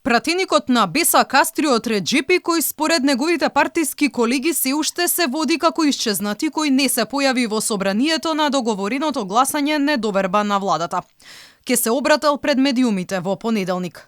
Пратеникот на Беса Кастриот Реджепи, кој според неговите партиски колеги се уште се води како исчезнати, кој не се појави во собранието на договореното гласање недоверба на владата. Ке се обрател пред медиумите во понеделник.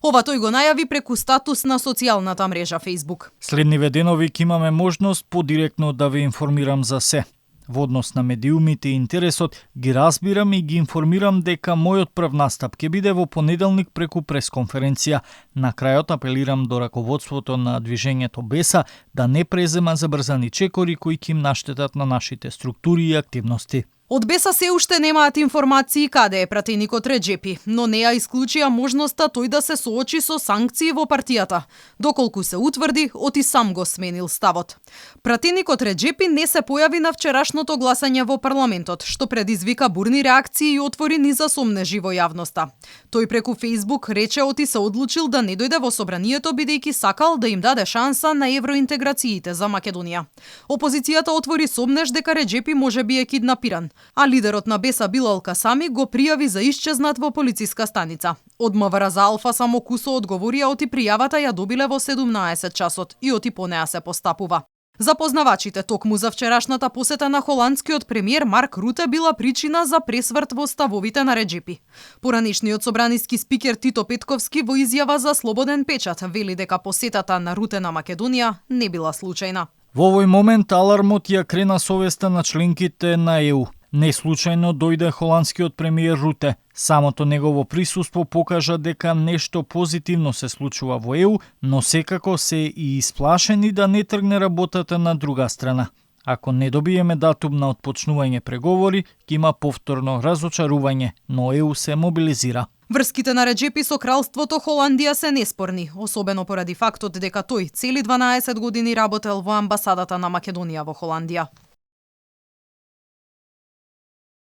Ова тој го најави преку статус на социјалната мрежа Facebook. Следниве денови ќе имаме можност подиректно да ве информирам за се. Во однос на медиумите и интересот ги разбирам и ги информирам дека мојот прв настап ќе биде во понеделник преку пресконференција. На крајот апелирам до раководството на движењето Беса да не презема забрзани чекори кои ќе им наштетат на нашите структури и активности. Од Беса се уште немаат информации каде е пратеникот Реджепи, но не ја исклучија можноста тој да се соочи со санкции во партијата. Доколку се утврди, оти сам го сменил ставот. Пратеникот Реджепи не се појави на вчерашното гласање во парламентот, што предизвика бурни реакции и отвори низа сомнежи во јавноста. Тој преку Facebook рече оти се одлучил да не дојде во собранието бидејќи сакал да им даде шанса на евроинтеграциите за Македонија. Опозицијата отвори сомнеж дека Реджепи можеби е киднапиран, а лидерот на Беса Билал Касами го пријави за исчезнат во полициска станица. Од МВР за Алфа само кусо одговорија оти пријавата ја добиле во 17 часот и оти по неа се постапува. За познавачите, токму за вчерашната посета на холандскиот премиер Марк Руте била причина за пресврт во ставовите на Реджепи. Поранешниот собраниски спикер Тито Петковски во изјава за Слободен печат вели дека посетата на Руте на Македонија не била случајна. Во овој момент алармот ја крена совеста на членките на ЕУ. Не случајно дојде холандскиот премиер Руте. Самото негово присуство покажа дека нешто позитивно се случува во ЕУ, но секако се и исплашени да не тргне работата на друга страна. Ако не добиеме датум на отпочнување преговори, ќе има повторно разочарување, но ЕУ се мобилизира. Врските на Реджепи со кралството Холандија се неспорни, особено поради фактот дека тој цели 12 години работел во амбасадата на Македонија во Холандија.